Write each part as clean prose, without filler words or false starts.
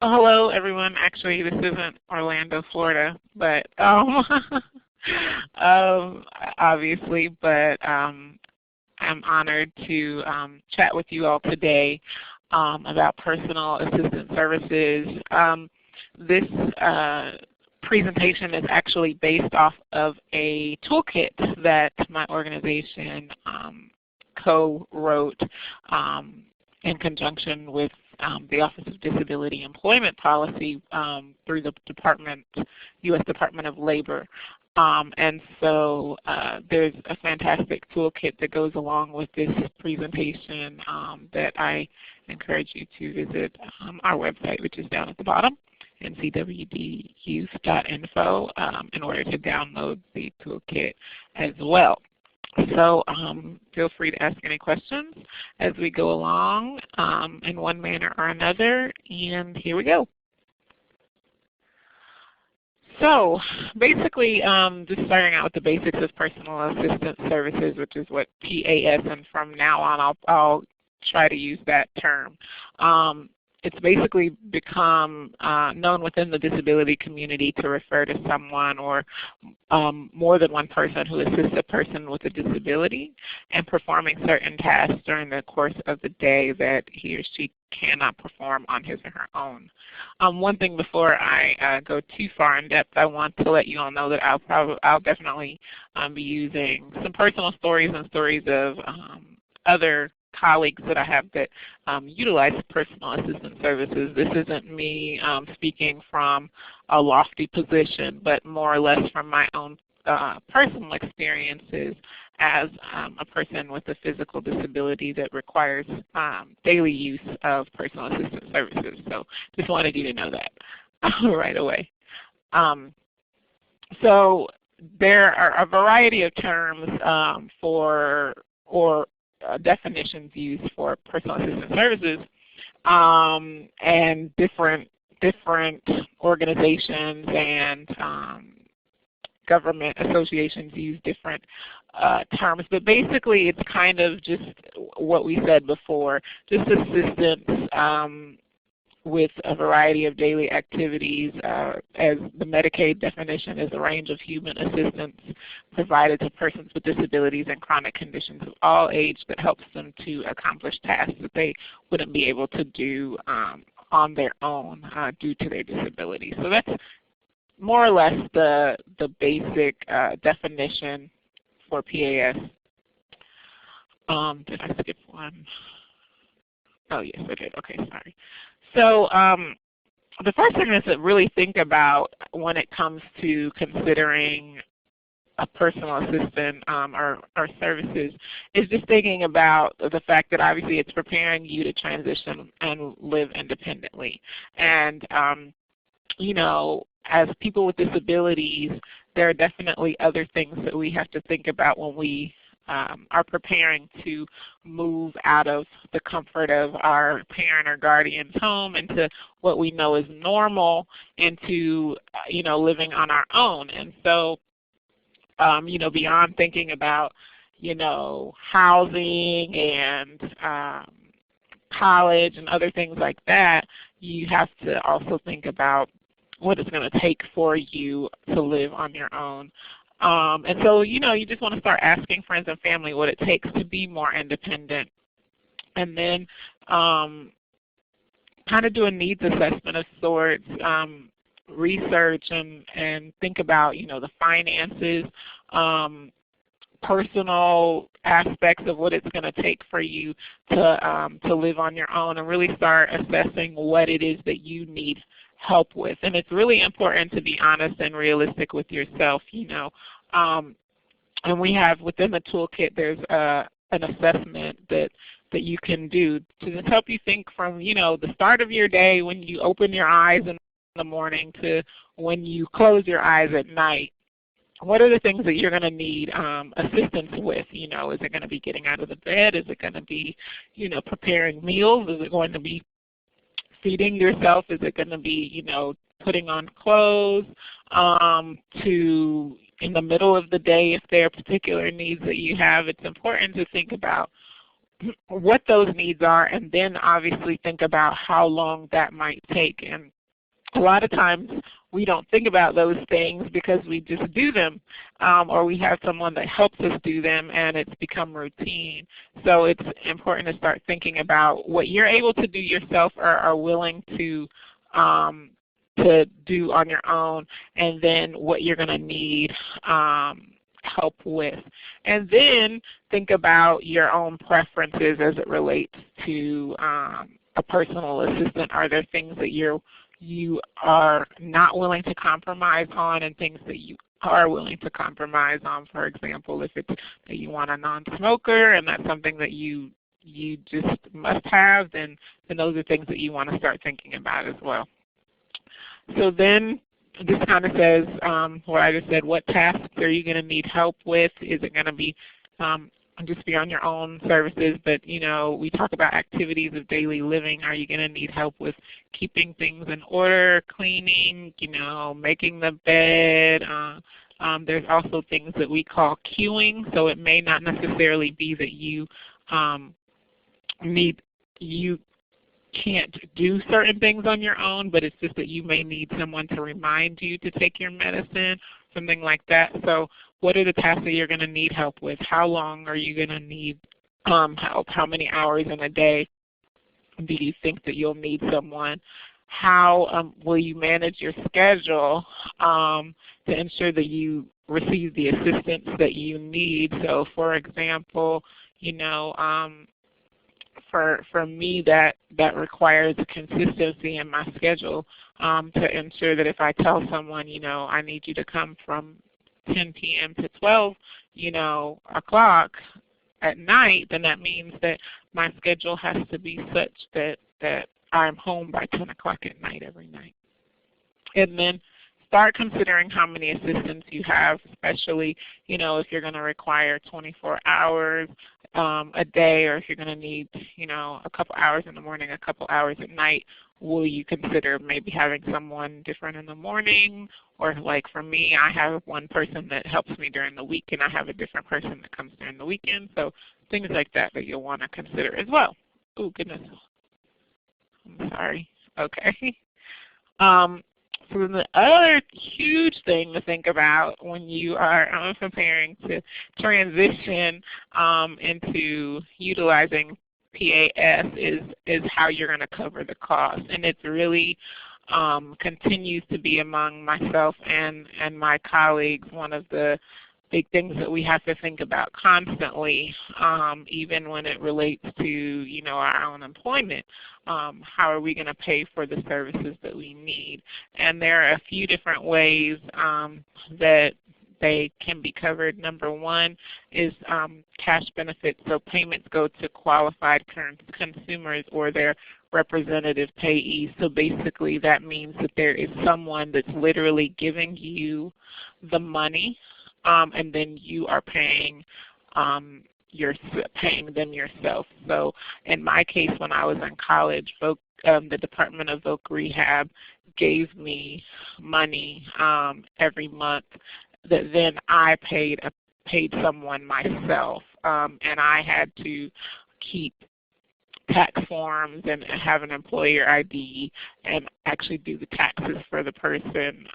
Hello, everyone. Actually, this isn't Orlando, Florida, but um, obviously, but I'm honored to chat with you all today about personal assistance services. This presentation is actually based off of a toolkit that my organization co-wrote in conjunction with the Office of Disability Employment Policy through the U.S. Department of Labor. And so there's a fantastic toolkit that goes along with this presentation that I encourage you to visit our website, which is down at the bottom, ncwdyouth.info, in order to download the toolkit as well. So feel free to ask any questions as we go along in one manner or another, and here we go. So basically, just starting out with the basics of personal assistance services, which is what PAS, and from now on I'll try to use that term. It's basically become known within the disability community to refer to someone or more than one person who assists a person with a disability in performing certain tasks during the course of the day that he or she cannot perform on his or her own. One thing before I go too far in depth, I want to let you all know that I'll definitely be using some personal stories and stories of other colleagues that I have that utilize personal assistance services. This isn't me speaking from a lofty position, but more or less from my own personal experiences as a person with a physical disability that requires daily use of personal assistance services. So just wanted you to know that right away. So there are a variety of terms definitions used for personal assistance services, and different organizations and government associations use different terms, but basically it's kind of just what we said before, just assistance with a variety of daily activities. As the Medicaid definition is a range of human assistance provided to persons with disabilities and chronic conditions of all age that helps them to accomplish tasks that they wouldn't be able to do on their own due to their disability. So that's more or less the basic definition for PAS. Did I skip one? Oh yes, I did. Okay, sorry. So the first thing is to really think about when it comes to considering a personal assistant or services is just thinking about the fact that obviously it's preparing you to transition and live independently. And you know, as people with disabilities, there are definitely other things that we have to think about when we are preparing to move out of the comfort of our parent or guardian's home into what we know is normal, into you know, living on our own. And so you know, beyond thinking about, you know, housing and college and other things like that, you have to also think about what it's going to take for you to live on your own. And so, you know, you just want to start asking friends and family what it takes to be more independent. And then kind of do a needs assessment of sorts, research and think about, you know, the finances, personal aspects of what it's going to take for you to live on your own, and really start assessing what it is that you need help with. And it's really important to be honest and realistic with yourself, you know. And we have within the toolkit, there's an assessment that you can do to just help you think from, you know, the start of your day when you open your eyes in the morning to when you close your eyes at night. What are the things that you're going to need assistance with? You know, is it going to be getting out of the bed? Is it going to be, you know, preparing meals? Is it going to be feeding yourself? Is it going to be, you know, putting on clothes? To in the middle of the day, if there are particular needs that you have, it's important to think about what those needs are, and then obviously think about how long that might take. And a lot of times we don't think about those things because we just do them, or we have someone that helps us do them and it's become routine. So it's important to start thinking about what you're able to do yourself or are willing to do on your own, and then what you're going to need help with. And then think about your own preferences as it relates to a personal assistant. Are there things that you are not willing to compromise on, and things that you are willing to compromise on? For example, if it's that you want a non-smoker and that's something that you just must have, then those are things that you want to start thinking about as well. So then this kind of says what I just said. What tasks are you going to need help with? Is it going to be just be on your own services? But we talk about activities of daily living. Are you going to need help with keeping things in order, cleaning, making the bed? There's also things that we call queuing. So it may not necessarily be that you can't do certain things on your own, but it's just that you may need someone to remind you to take your medicine, something like that. So what are the tasks that you're going to need help with? How long are you going to need help? How many hours in a day do you think that you'll need someone? How will you manage your schedule to ensure that you receive the assistance that you need? So for example, for me, that requires a consistency in my schedule to ensure that if I tell someone, I need you to come from 10 p.m. to 12, o'clock at night, then that means that my schedule has to be such that I'm home by 10 o'clock at night every night. And then start considering how many assistants you have, especially, if you're going to require 24 hours a day, or if you're going to need, a couple hours in the morning, a couple hours at night. Will you consider maybe having someone different in the morning? Or like for me, I have one person that helps me during the week, and I have a different person that comes during the weekend. So things like that you'll want to consider as well. Oh, goodness. I'm sorry. Okay. So the other huge thing to think about when you are preparing to transition into utilizing PAS is how you're going to cover the cost. And it's really continues to be among myself and my colleagues one of the big things that we have to think about constantly, even when it relates to our own employment. How are we going to pay for the services that we need? And there are a few different ways that they can be covered. Number one is cash benefits. So payments go to qualified consumers or their representative payees. So basically that means that there is someone that's literally giving you the money, and then you are paying them yourself. So in my case, when I was in college, the Department of Voc Rehab gave me money every month that then I paid someone myself, and I had to keep tax forms and have an employer ID and actually do the taxes for the person.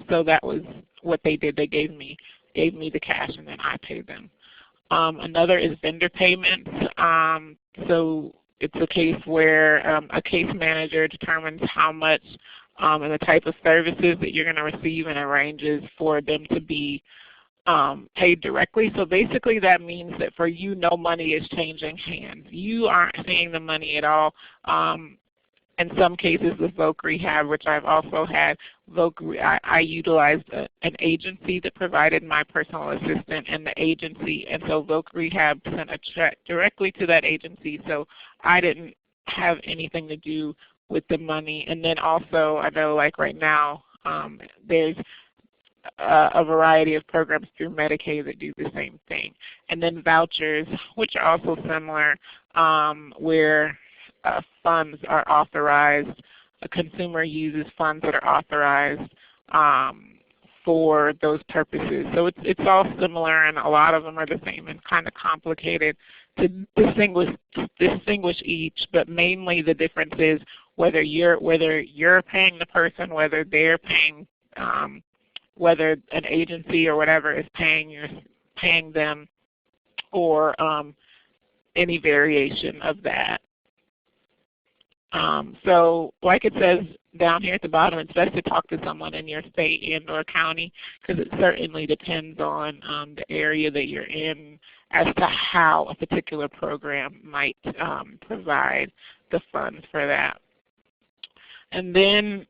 So that was what they did. They gave me the cash, and then I paid them. Another is vendor payments. So it's a case where a case manager determines how much and the type of services that you're going to receive, and arranges for them to be paid directly. So basically that means that for you, no money is changing hands. You aren't seeing the money at all. In some cases with Voc Rehab, which I've also had, I utilized an agency that provided my personal assistant, and so Voc Rehab sent a check directly to that agency, so I didn't have anything to do with the money. And then also, I know like right now, there's a variety of programs through Medicaid that do the same thing. And then vouchers, which are also similar, where funds are authorized. A consumer uses funds that are authorized for those purposes. So it's all similar, and a lot of them are the same and kind of complicated to distinguish each. But mainly the difference is whether you're paying the person, whether they're paying, whether an agency or whatever is paying them, or any variation of that. So like it says down here at the bottom, it's best to talk to someone in your state and or county, because it certainly depends on the area that you're in as to how a particular program might provide the funds for that. And then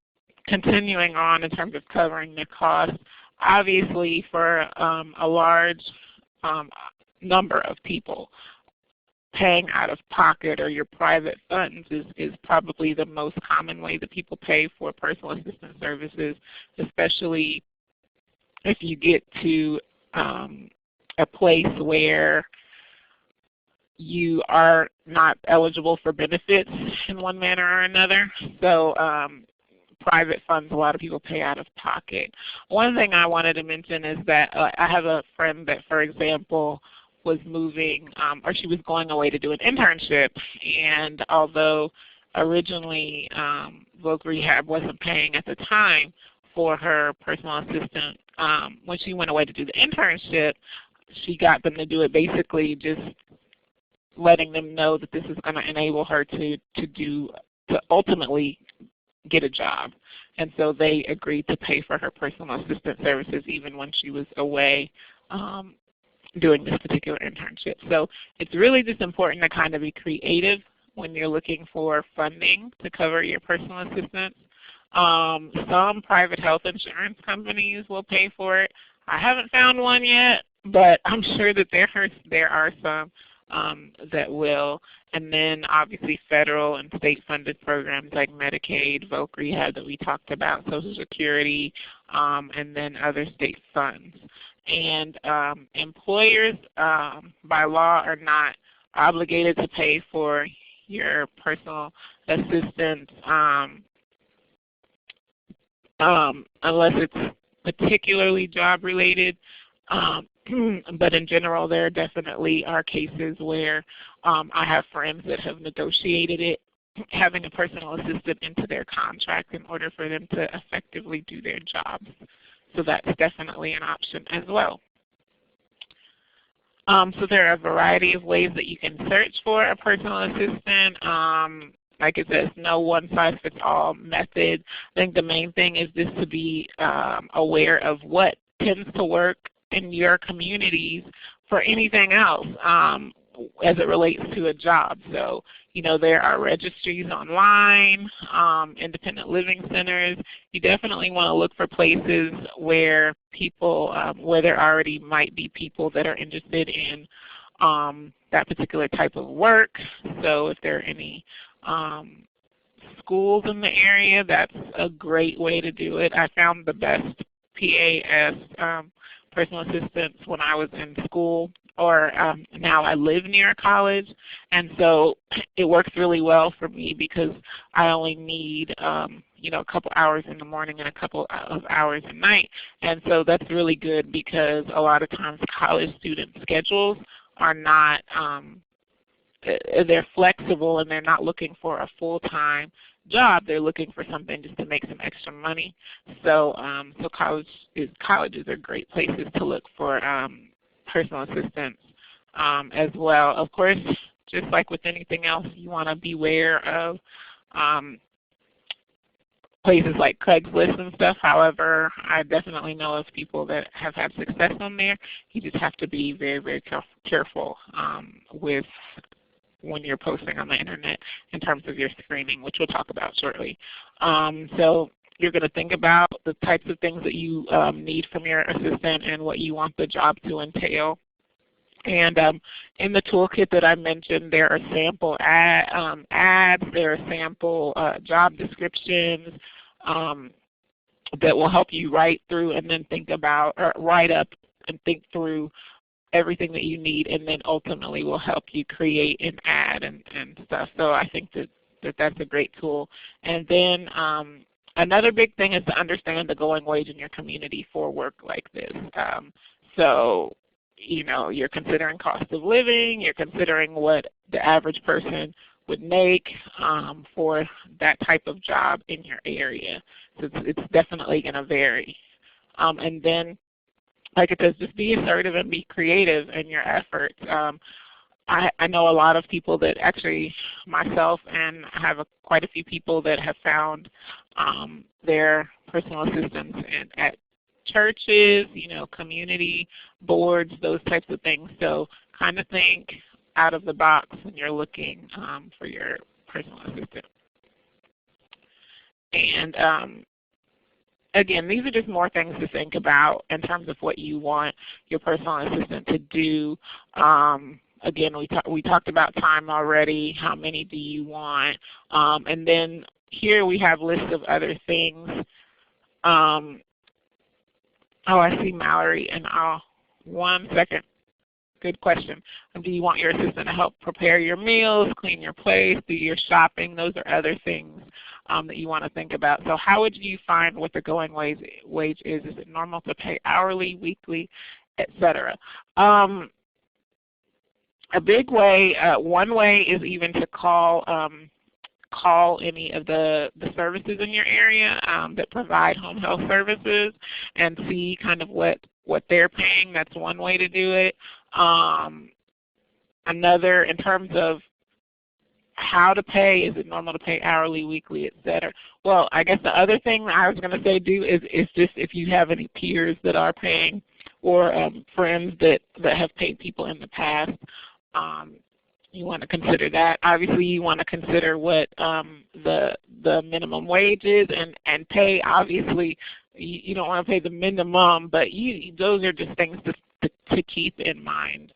continuing on in terms of covering the cost, obviously for a large number of people, paying out of pocket or your private funds is probably the most common way that people pay for personal assistance services, especially if you get to a place where you are not eligible for benefits in one manner or another. So private funds, a lot of people pay out of pocket. One thing I wanted to mention is that I have a friend that, for example, was moving, or she was going away to do an internship, and although originally Voc Rehab wasn't paying at the time for her personal assistant, when she went away to do the internship, she got them to do it, basically just letting them know that this is going to enable her to ultimately get a job. And so they agreed to pay for her personal assistant services even when she was away doing this particular internship. So it's really just important to kind of be creative when you're looking for funding to cover your personal assistance. Some private health insurance companies will pay for it. I haven't found one yet, but I'm sure that there are some that will. And then obviously federal and state funded programs like Medicaid, Voc Rehab that we talked about, Social Security, and then other state funds. And employers by law are not obligated to pay for your personal assistance unless it's particularly job related. But in general, there definitely are cases where I have friends that have negotiated it, having a personal assistant into their contract in order for them to effectively do their jobs. So that's definitely an option as well. So there are a variety of ways that you can search for a personal assistant. Like it says, no one-size-fits-all method. I think the main thing is just to be aware of what tends to work in your communities for anything else as it relates to a job. So, you know, there are registries online, independent living centers. You definitely want to look for places where people, where there already might be people that are interested in that particular type of work. So if there are any schools in the area, that's a great way to do it. I found the best PAS personal assistance when I was in school, or now I live near a college, and so it works really well for me because I only need you know, a couple hours in the morning and a couple of hours at night. And so that's really good because a lot of times college student schedules are not, they're flexible and they're not looking for a full-time job. They're looking for something just to make some extra money. So colleges are great places to look for personal assistance as well. Of course, just like with anything else, you want to beware of places like Craigslist and stuff. However, I definitely know of people that have had success on there. You just have to be very, very careful with when you're posting on the internet in terms of your screening, which we'll talk about shortly. So you're going to think about the types of things that you need from your assistant and what you want the job to entail. And in the toolkit that I mentioned, there are sample ads, there are sample job descriptions that will help you write through and then think about, or write up and think through everything that you need, and then ultimately will help you create an ad and stuff. So I think that that's a great tool. And then Another big thing is to understand the going wage in your community for work like this. So, you know, you're considering cost of living, you're considering what the average person would make for that type of job in your area. So it's definitely going to vary. And then, like it says, just be assertive and be creative in your efforts. I know a lot of people that actually, myself, and I have quite a few people that have found their personal assistants at churches, you know, community boards, those types of things. So kind of think out of the box when you're looking for your personal assistant. And again, these are just more things to think about in terms of what you want your personal assistant to do. Again, we talked about time already. How many do you want? And then here we have lists of other things. Oh, I see Mallory. And 1 second. Good question. Do you want your assistant to help prepare your meals, clean your place, do your shopping? Those are other things that you want to think about. So how would you find what the going wage is? Is it normal to pay hourly, weekly, etc.? A big way, one way is even to call any of the services in your area that provide home health services and see kind of what they're paying. That's one way to do it. Another, in terms of how to pay, is it normal to pay hourly, weekly, et cetera? Well, I guess the other thing I was going to say do is just if you have any peers that are paying or friends that have paid people in the past, you want to consider that. Obviously, you want to consider what the minimum wage is and pay. Obviously, you don't want to pay the minimum, but those are just things to keep in mind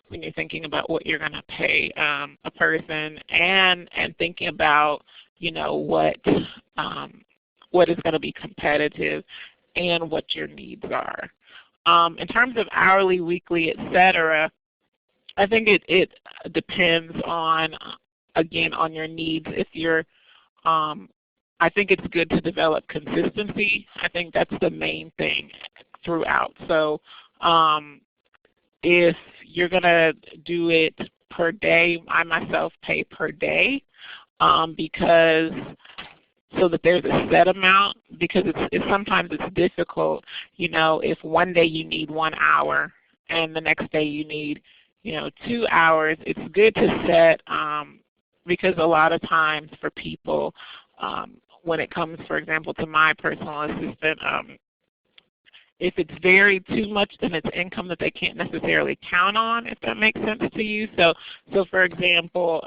when you're thinking about what you're going to pay a person, and thinking about, you know, what is going to be competitive and what your needs are. In terms of hourly, weekly, et cetera, I think it depends on, again, on your needs. If you're, I think it's good to develop consistency. I think that's the main thing throughout. So if you're going to do it per day, I myself pay per day because so that there's a set amount, because sometimes it's difficult, you know, if one day you need 1 hour and the next day you need, you know, 2 hours. It's good to set because a lot of times for people, when it comes, for example, to my personal assistant, if it's very too much, then it's income that they can't necessarily count on, if that makes sense to you. So for example,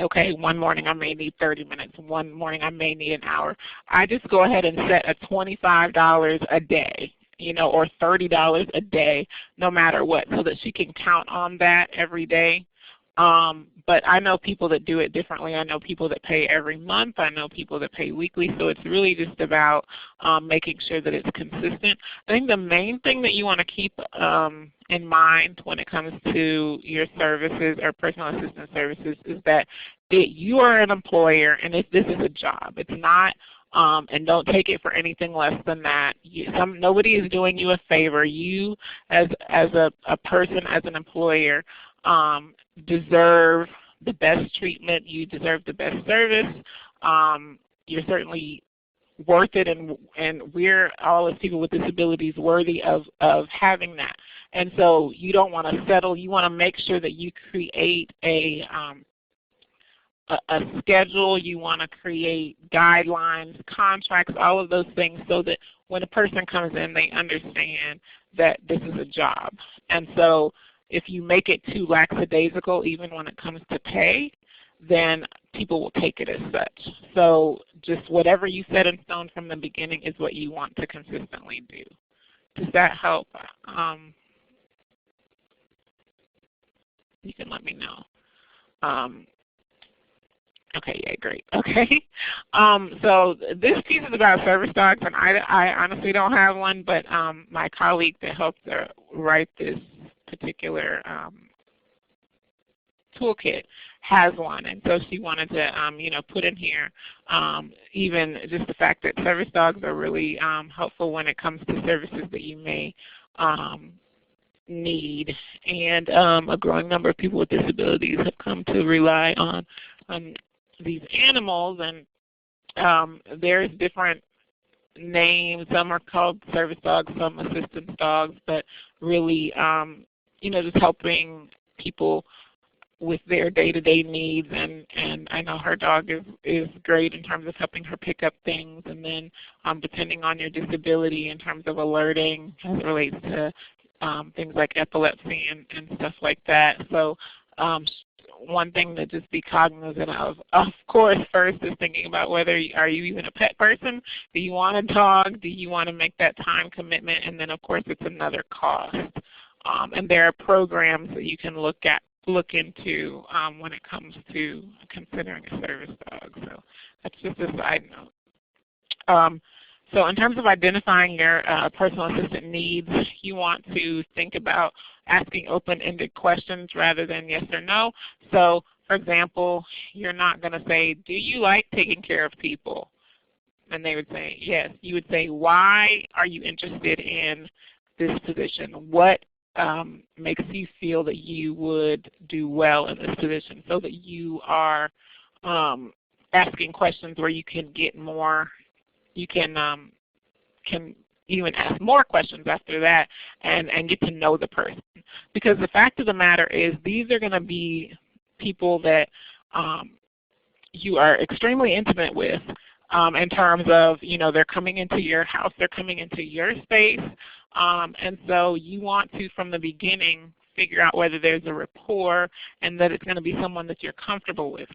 okay, one morning I may need 30 minutes. One morning I may need an hour. I just go ahead and set a $25 a day, you know, or $30 a day, no matter what, so that she can count on that every day. But I know people that do it differently. I know people that pay every month. I know people that pay weekly. So it's really just about making sure that it's consistent. I think the main thing that you want to keep in mind when it comes to your services or personal assistant services is that you are an employer, and this is a job. It's not, and don't take it for anything less than that. Nobody is doing you a favor. You, as a person, as an employer, deserve the best treatment. You deserve the best service. You're certainly worth it, and we're all as people with disabilities worthy of having that. And so you don't want to settle. You want to make sure that you create a schedule. You want to create guidelines, contracts, all of those things, so that when a person comes in, they understand that this is a job. And so if you make it too lackadaisical, even when it comes to pay, then people will take it as such. So just whatever you set in stone from the beginning is what you want to consistently do. Does that help? You can let me know. Okay, yeah, great. Okay. So this piece is about service dogs, and I honestly don't have one, but my colleague that helped write this particular toolkit has one, and so she wanted to put in here even just the fact that service dogs are really helpful when it comes to services that you may need, and a growing number of people with disabilities have come to rely on these animals, and there's different names. Some are called service dogs, some assistance dogs, but really just helping people with their day-to-day needs, and I know her dog is great in terms of helping her pick up things, and then depending on your disability in terms of alerting as it relates to things like epilepsy and stuff like that. So one thing to just be cognizant of course, first is thinking about whether are you even a pet person? Do you want a dog? Do you want to make that time commitment? And then of course it's another cost. And there are programs that you can look into when it comes to considering a service dog. So that's just a side note. So in terms of identifying your personal assistant needs, you want to think about asking open-ended questions rather than yes or no. So for example, you're not going to say, do you like taking care of people? And they would say yes. You would say, why are you interested in this position? What makes you feel that you would do well in this position, so that you are asking questions where you can get more, you can even ask more questions after that and get to know the person. Because the fact of the matter is these are going to be people that you are extremely intimate with in terms of, they're coming into your house, they're coming into your space, and so you want to, from the beginning, figure out whether there's a rapport and that it's going to be someone that you're comfortable with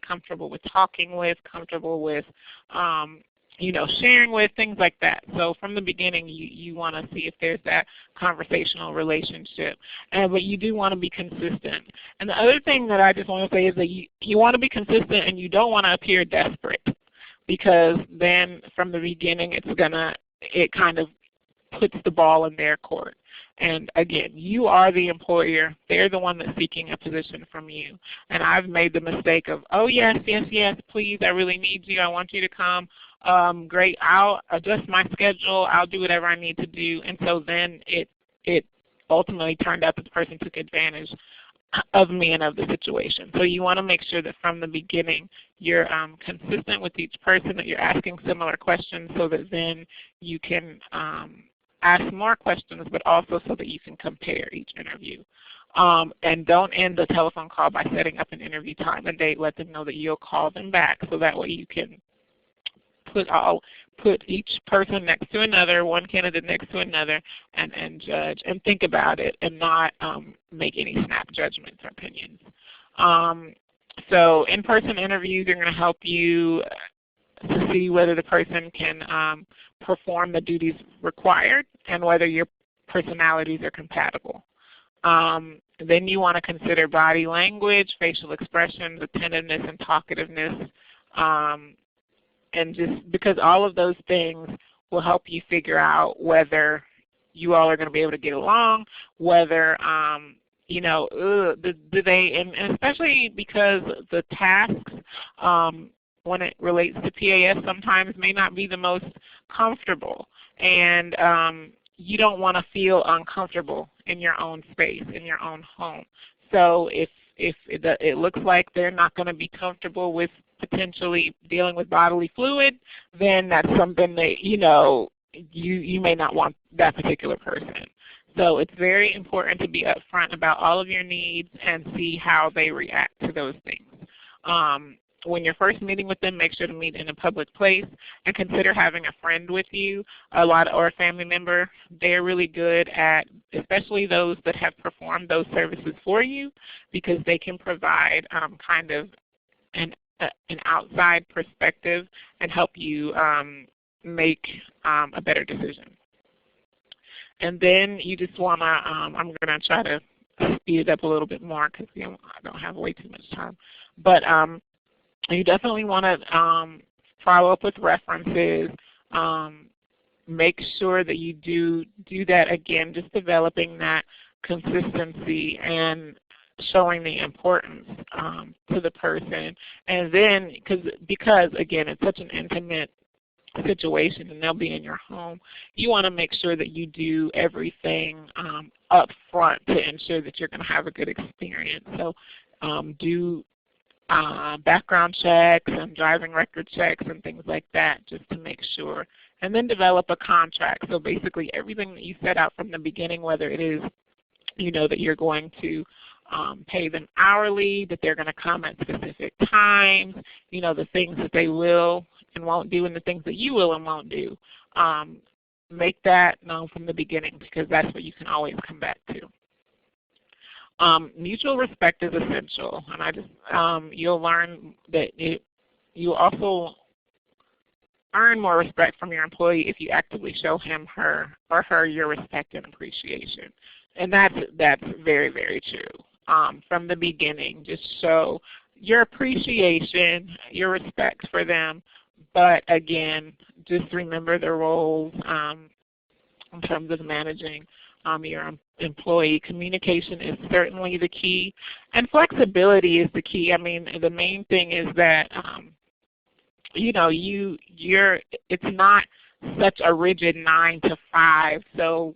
talking with, comfortable with, sharing with, things like that. So from the beginning, you want to see if there's that conversational relationship. But you do want to be consistent. And the other thing that I just want to say is that you want to be consistent, and you don't want to appear desperate, because then from the beginning it kind of puts the ball in their court. And again, you are the employer. They're the one that's seeking a position from you. And I've made the mistake of, oh yes, yes, yes, please, I really need you. I want you to come. Great, I'll adjust my schedule. I'll do whatever I need to do. And so then it ultimately turned out that the person took advantage of me and of the situation. So you want to make sure that from the beginning you're consistent with each person, that you're asking similar questions, so that then you can ask more questions, but also so that you can compare each interview. And don't end the telephone call by setting up an interview time and date. Let them know that you'll call them back, so that way you can put each person next to another, one candidate next to another, and judge and think about it, and not make any snap judgments or opinions. So in-person interviews are going to help you to see whether the person can perform the duties required and whether your personalities are compatible. Then you want to consider body language, facial expressions, attentiveness, and talkativeness. And just because all of those things will help you figure out whether you all are going to be able to get along, whether, do they, and especially because the tasks, when it relates to PAS, sometimes may not be the most comfortable. And you don't want to feel uncomfortable in your own space, in your own home. So if it looks like they're not going to be comfortable with potentially dealing with bodily fluid, then that's something that you may not want that particular person. So it's very important to be upfront about all of your needs and see how they react to those things. When you're first meeting with them, make sure to meet in a public place, and consider having a friend with you, or a family member. They're really good at, especially those that have performed those services for you, because they can provide kind of an outside perspective and help you make a better decision. And then you just want to, I'm going to try to speed it up a little bit more because I don't have way too much time. But you definitely want to follow up with references. Make sure that you do that again, just developing that consistency and showing the importance to the person. And then, because again, it's such an intimate situation and they'll be in your home, you want to make sure that you do everything up front to ensure that you're going to have a good experience. So do background checks and driving record checks and things like that just to make sure. And then develop a contract. So basically everything that you set out from the beginning, whether it is that you're going to pay them hourly, that they're going to come at specific times, the things that they will and won't do and the things that you will and won't do. Make that known from the beginning because that's what you can always come back to. Mutual respect is essential, and you'll learn that you also earn more respect from your employee if you actively show him, her, or her your respect and appreciation. And that's very, very true. From the beginning, just show your appreciation, your respect for them, but again, just remember the roles in terms of managing your employee. Communication is certainly the key, and flexibility is the key. I mean, the main thing is that it's not such a rigid 9 to 5. So,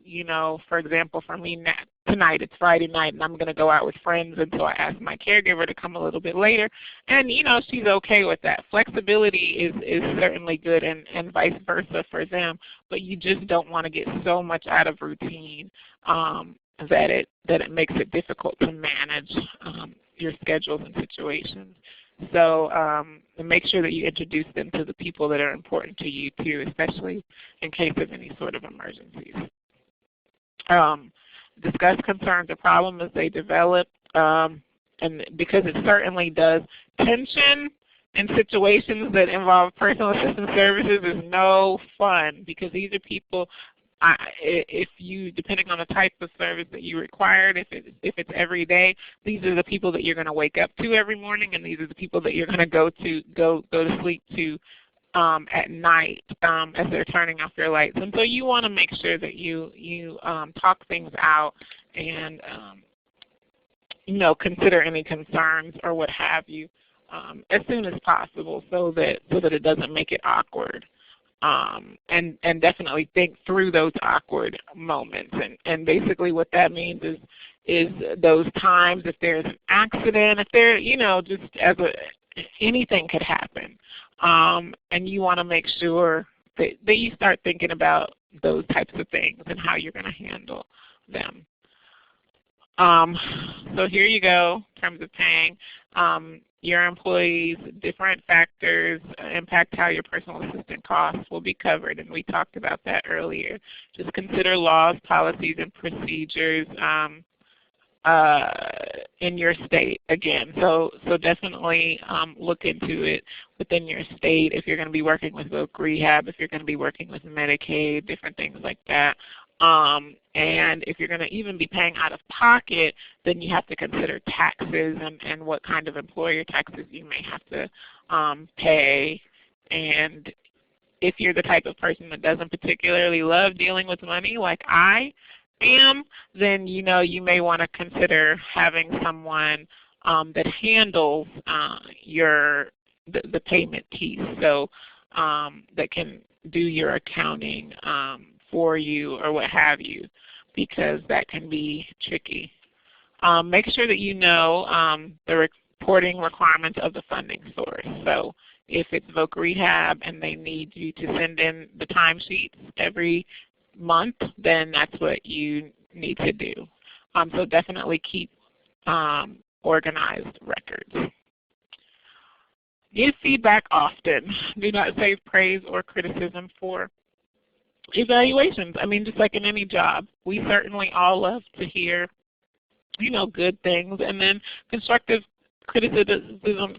for example, for me tonight, it's Friday night, and I'm going to go out with friends, and so I asked my caregiver to come a little bit later, and she's okay with that. Flexibility is certainly good, and vice versa for them, but you just don't want to get so much out of routine that it makes it difficult to manage your schedules and situations. So make sure that you introduce them to the people that are important to you too, especially in case of any sort of emergencies. Discuss concerns or problems as they develop, and because it certainly does. Tension in situations that involve personal assistance services is no fun because these are people, depending on the type of service that you required, if it's every day, these are the people that you're going to wake up to every morning, and these are the people that you're going to go to sleep to at night as they're turning off your lights. And so you want to make sure that you talk things out and consider any concerns or what have you as soon as possible, so that it doesn't make it awkward. And definitely think through those awkward moments. And basically what that means is those times if there's an accident, if there, anything could happen. And you want to make sure that you start thinking about those types of things and how you're going to handle them. So here you go in terms of paying. Your employees, different factors impact how your personal assistant costs will be covered, and we talked about that earlier. Just consider laws, policies, and procedures in your state again. So definitely look into it within your state if you're going to be working with voc rehab, if you're going to be working with Medicaid, different things like that. And if you're going to even be paying out of pocket, then you have to consider taxes and what kind of employer taxes you may have to pay. And if you're the type of person that doesn't particularly love dealing with money like I am, then you may want to consider having someone that handles the payment piece, so that can do your accounting for you or what have you, because that can be tricky. Make sure that you know the reporting requirements of the funding source. So if it's voc rehab and they need you to send in the timesheets every month, then that's what you need to do. So definitely keep organized records. Give feedback often. Do not save praise or criticism for evaluations. I mean, just like in any job, we certainly all love to hear, good things, and then constructive criticism.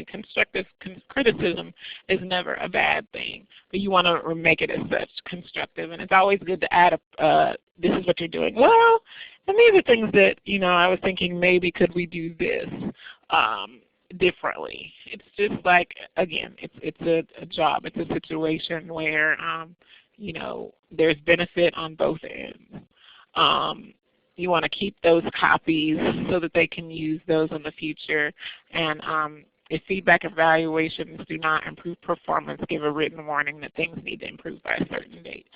Constructive criticism is never a bad thing, but you want to make it as such constructive. And it's always good to add this is what you're doing well, and these are things that I was thinking maybe could we do this differently. It's just like, again, it's a job. It's a situation where there's benefit on both ends. want to keep those copies so that they can use those in the future. And if feedback evaluations do not improve performance, give a written warning that things need to improve by a certain date.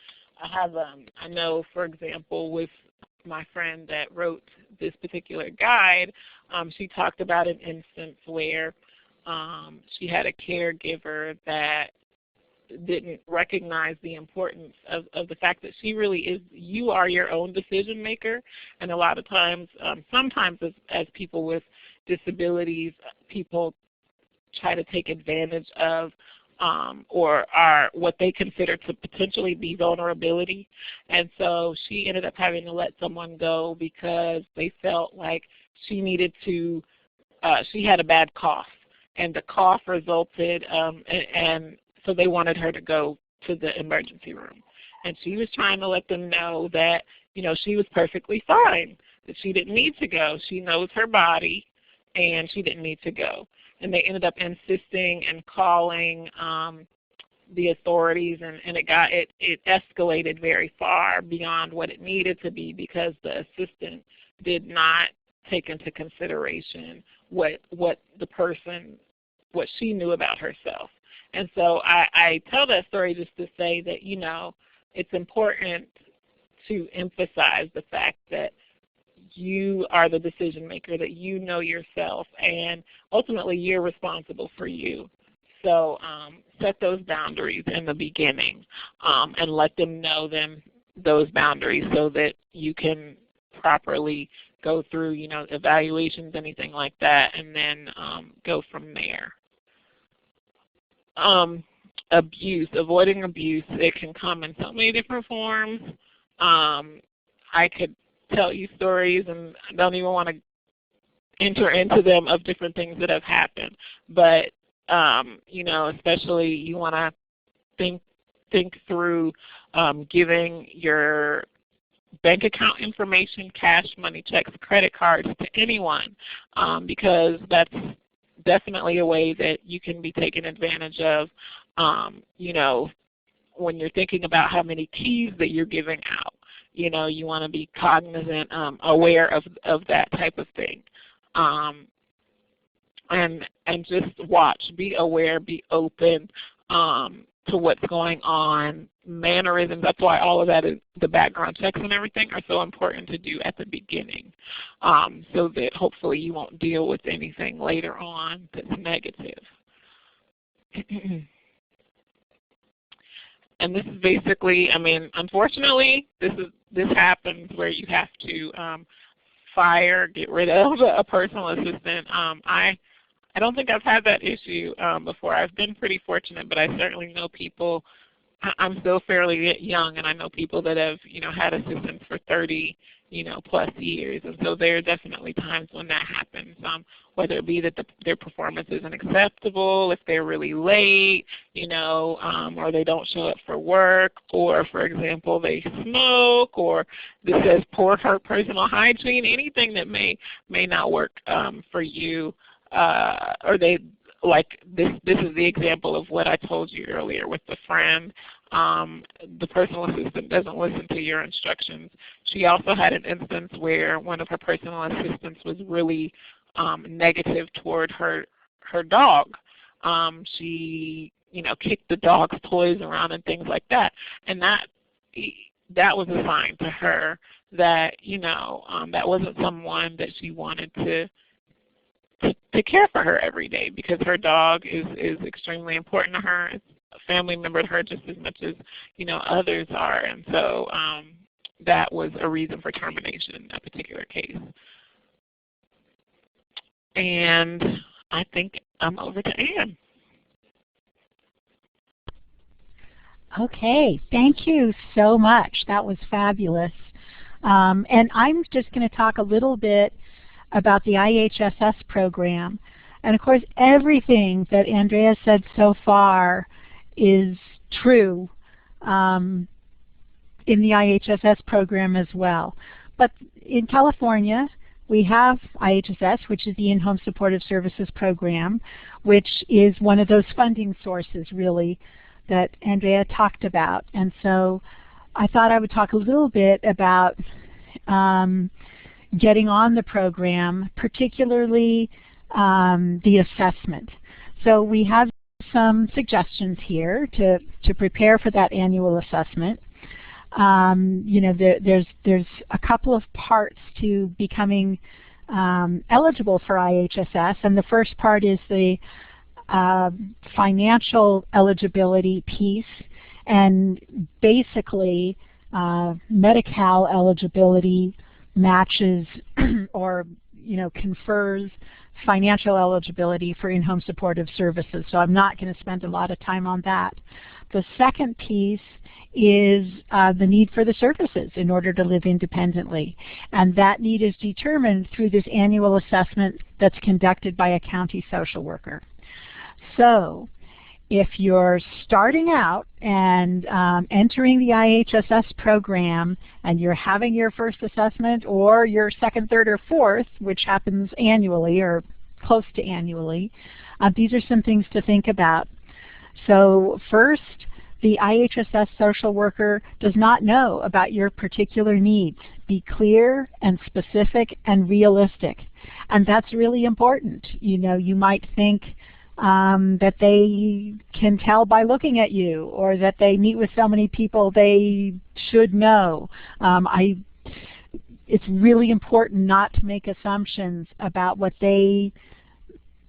I know, for example, with my friend that wrote this particular guide, she talked about an instance where she had a caregiver that didn't recognize the importance of the fact that she really is, you are your own decision maker. And a lot of times, sometimes as people with disabilities, people try to take advantage of or are what they consider to potentially be vulnerability. And so she ended up having to let someone go because they felt like she needed to, she had a bad cough. And the cough resulted, and so they wanted her to go to the emergency room. And she was trying to let them know that, you know, she was perfectly fine, that she didn't need to go. She knows her body, and she didn't need to go. And they ended up insisting and calling the authorities, and it escalated very far beyond what it needed to be because the assistant did not take into consideration what she knew about herself. And so I tell that story just to say that, you know, it's important to emphasize the fact that you are the decision maker, that you know yourself, and ultimately you're responsible for you. So set those boundaries in the beginning and let them know those boundaries so that you can properly go through, you know, evaluations, anything like that, and then go from there. Abuse, avoiding abuse, it can come in so many different forms. I could tell you stories, and I don't even want to enter into them, of different things that have happened. But you know, especially you want to think through giving your bank account information, cash, money, checks, credit cards to anyone, because that's definitely a way that you can be taken advantage of. You know, when you're thinking about how many keys that you're giving out, you know, you want to be cognizant, aware of that type of thing. And just watch, be aware, be open to what's going on, mannerisms. That's why all of that is, the background checks and everything are so important to do at the beginning, so that hopefully you won't deal with anything later on that's negative. And this is basically, I mean, unfortunately, this happens where you have to get rid of a personal assistant. I don't think I've had that issue before. I've been pretty fortunate, but I certainly know people. I'm still fairly young, and I know people that have, you know, had assistants for 30, you know, plus years. And so there are definitely times when that happens, whether it be that their performance isn't acceptable, if they're really late, you know, or they don't show up for work, or, for example, they smoke, or this says poor personal hygiene, anything that may not work for you. Or they, like this is the example of what I told you earlier with the friend. The personal assistant doesn't listen to your instructions. She also had an instance where one of her personal assistants was really negative toward her dog. She, you know, kicked the dog's toys around and things like that. And that was a sign to her that, you know, that wasn't someone that she wanted to care for her every day, because her dog is extremely important to her. It's a family member to her just as much as, you know, others are. And so that was a reason for termination in that particular case. And I think I'm over to Ann. Okay, thank you so much. That was fabulous. And I'm just going to talk a little bit about the IHSS program. And of course, everything that Andrea said so far is true in the IHSS program as well. But in California, we have IHSS, which is the In-Home Supportive Services Program, which is one of those funding sources, really, that Andrea talked about. And so I thought I would talk a little bit about getting on the program, particularly the assessment. So we have some suggestions here to prepare for that annual assessment. You know, there's a couple of parts to becoming eligible for IHSS, and the first part is the financial eligibility piece, and basically Medi-Cal eligibility matches or, you know, confers financial eligibility for in-home supportive services. So I'm not going to spend a lot of time on that. The second piece is the need for the services in order to live independently. And that need is determined through this annual assessment that's conducted by a county social worker. So if you're starting out and entering the IHSS program and you're having your first assessment or your second, third, or fourth, which happens annually or close to annually, these are some things to think about. So first, the IHSS social worker does not know about your particular needs. Be clear and specific and realistic. And that's really important. You know, you might think that they can tell by looking at you, or that they meet with so many people they should know. It's really important not to make assumptions about what they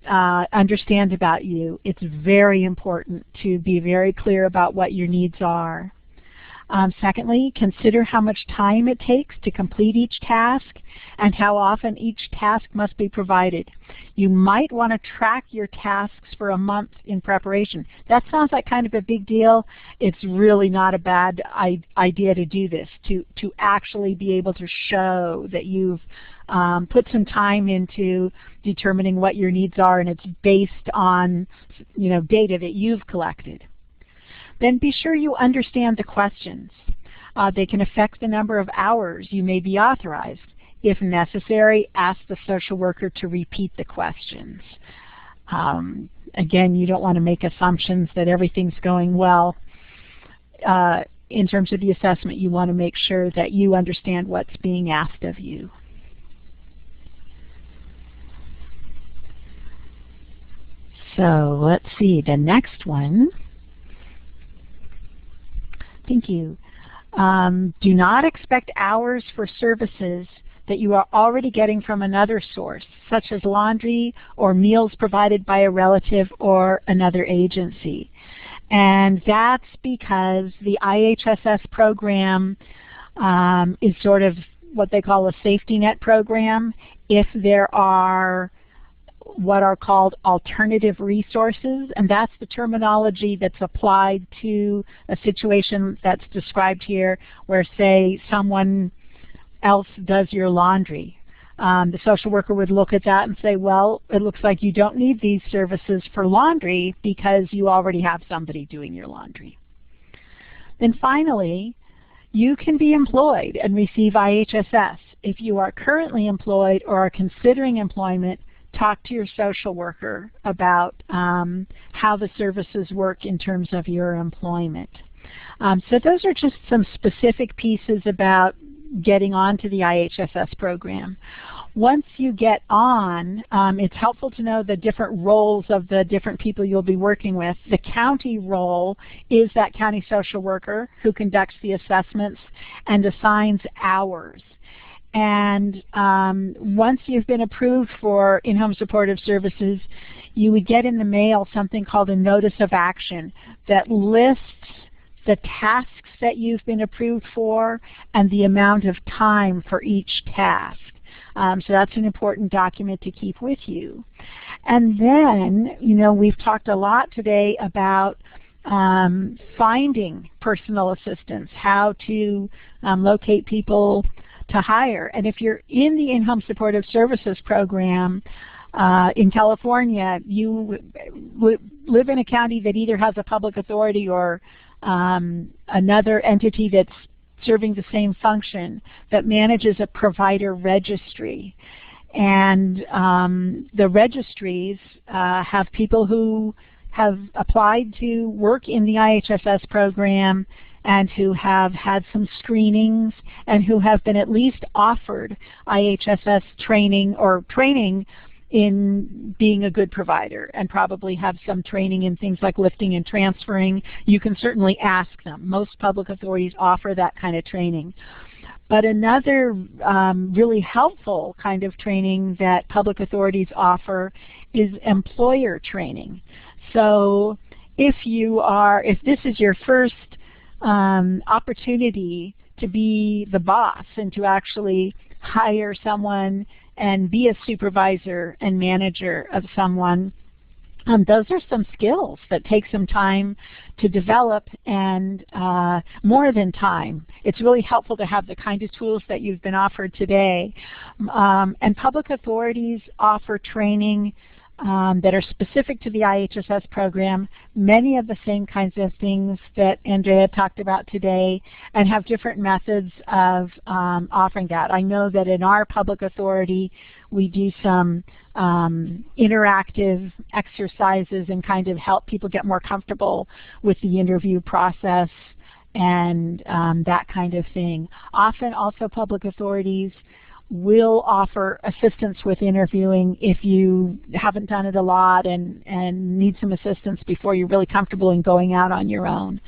understand about you. It's very important to be very clear about what your needs are. Secondly, consider how much time it takes to complete each task and how often each task must be provided. You might want to track your tasks for a month in preparation. That sounds like kind of a big deal. It's really not a bad idea to do this, to actually be able to show that you've put some time into determining what your needs are, and it's based on, you know, data that you've collected. Then be sure you understand the questions. They can affect the number of hours you may be authorized. If necessary, ask the social worker to repeat the questions. Again, you don't want to make assumptions that everything's going well. In terms of the assessment, you want to make sure that you understand what's being asked of you. So let's see, the next one. Thank you. Do not expect hours for services that you are already getting from another source, such as laundry or meals provided by a relative or another agency. And that's because the IHSS program is sort of what they call a safety net program. If there are what are called alternative resources, and that's the terminology that's applied to a situation that's described here where, say, someone else does your laundry. The social worker would look at that and say, well, it looks like you don't need these services for laundry because you already have somebody doing your laundry. Then finally, you can be employed and receive IHSS. If you are currently employed or are considering employment, talk to your social worker about how the services work in terms of your employment. So those are just some specific pieces about getting onto the IHSS program. Once you get on, it's helpful to know the different roles of the different people you'll be working with. The county role is that county social worker who conducts the assessments and assigns hours. And once you've been approved for in-home supportive services, you would get in the mail something called a notice of action that lists the tasks that you've been approved for and the amount of time for each task. So that's an important document to keep with you. And then, you know, we've talked a lot today about finding personal assistance, how to locate people to hire. And if you're in the in-home supportive services program in California, you live in a county that either has a public authority or another entity that's serving the same function that manages a provider registry. And the registries have people who have applied to work in the IHSS program and who have had some screenings and who have been at least offered IHSS training or training in being a good provider, and probably have some training in things like lifting and transferring. You can certainly ask them. Most public authorities offer that kind of training. But another really helpful kind of training that public authorities offer is employer training. So if this is your first opportunity to be the boss and to actually hire someone and be a supervisor and manager of someone, those are some skills that take some time to develop, and more than time. It's really helpful to have the kind of tools that you've been offered today. And public authorities offer training that are specific to the IHSS program, many of the same kinds of things that Andrea talked about today, and have different methods of offering that. I know that in our public authority we do some interactive exercises and kind of help people get more comfortable with the interview process and that kind of thing. Often also public authorities will offer assistance with interviewing if you haven't done it a lot and need some assistance before you're really comfortable in going out on your own.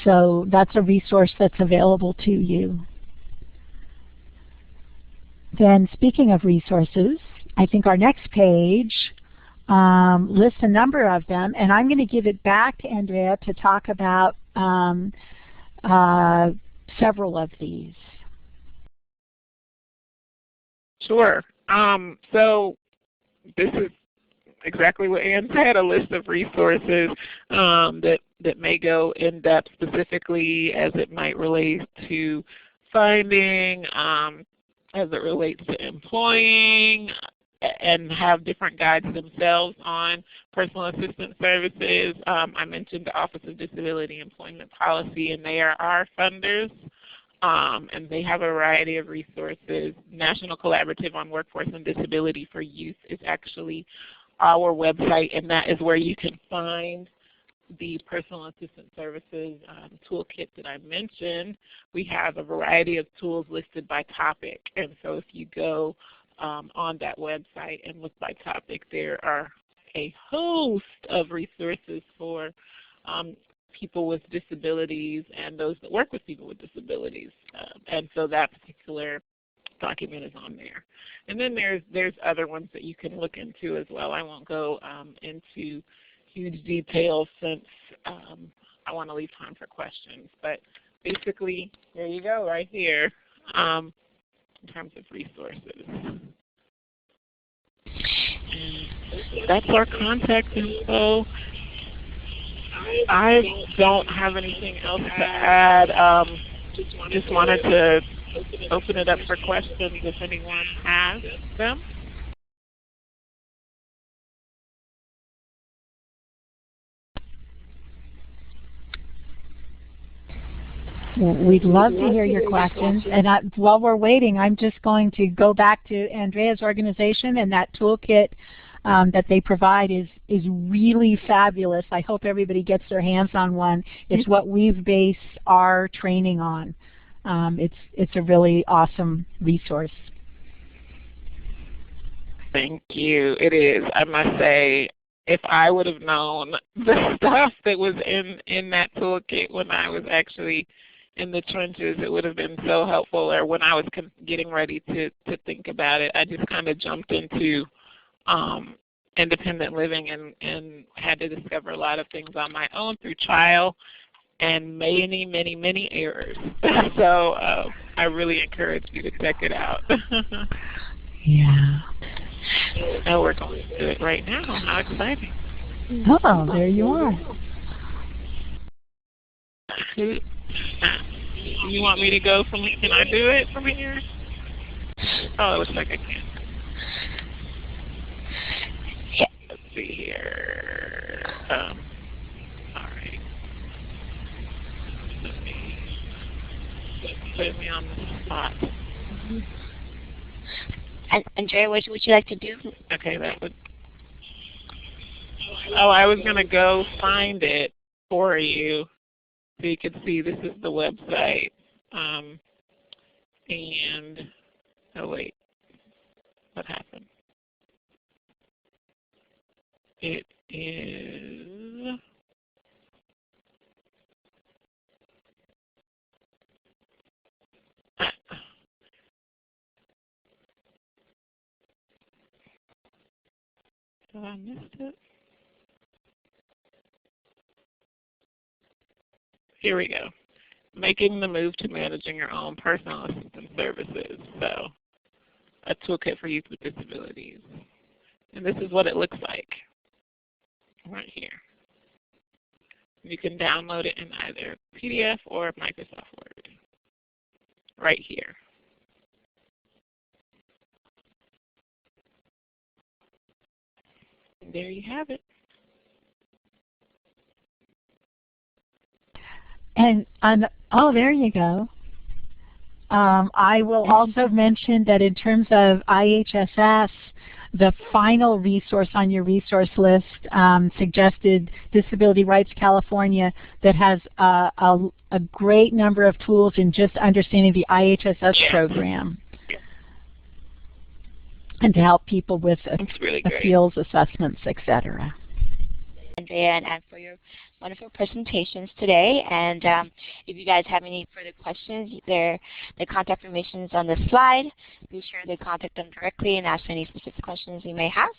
So that's a resource that's available to you. Then speaking of resources, I think our next page lists a number of them, and I'm going to give it back to Andrea to talk about several of these. Sure. So this is exactly what Ann said, a list of resources that may go in depth specifically as it might relate to finding, as it relates to employing, and have different guides themselves on personal assistance services. I mentioned the Office of Disability Employment Policy, and they are our funders. And they have a variety of resources. National Collaborative on Workforce and Disability for Youth is actually our website, and that is where you can find the personal assistance services toolkit that I mentioned. We have a variety of tools listed by topic, and so if you go on that website and look by topic, there are a host of resources for people with disabilities and those that work with people with disabilities, and so that particular document is on there. And then there's other ones that you can look into as well. I won't go into huge detail since I want to leave time for questions, but basically there you go right here in terms of resources. And that's our contact info. I don't have anything else to add. Just wanted to open it up for questions if anyone has them. We'd love to hear your questions. And while we're waiting, I'm just going to go back to Andrea's organization, and that toolkit that they provide is really fabulous. I hope everybody gets their hands on one. It's what we've based our training on. It's a really awesome resource. Thank you. It is. I must say, if I would have known the stuff that was in that toolkit when I was actually in the trenches, it would have been so helpful. Or when I was getting ready to think about it, I just kind of jumped into independent living and had to discover a lot of things on my own through trial and many, many, many errors. So I really encourage you to check it out. Yeah. So we're going to do it right now. How exciting. Oh, there you are. You want me to go from here? Can I do it from here? Oh, it looks like I can. Yeah. Let's see here. All right. Put me on the spot. And Jerry, what would you like to do? Okay, that would. Oh, I was going to go find it for you. So you can see this is the website. And, oh wait, what happened? It is, did I miss it? Here we go. Making the move to managing your own personal assistant services. So, a toolkit for youth with disabilities. And this is what it looks like right here. You can download it in either PDF or Microsoft Word right here. And there you have it. And oh, there you go. I will also mention that in terms of IHSS, the final resource on your resource list suggested Disability Rights California that has a great number of tools in just understanding the IHSS program and to help people with appeals, assessments, etc. Andrea, and for your wonderful presentations today. And if you guys have any further questions, the contact information is on the slide. Be sure to contact them directly and ask any specific questions you may have.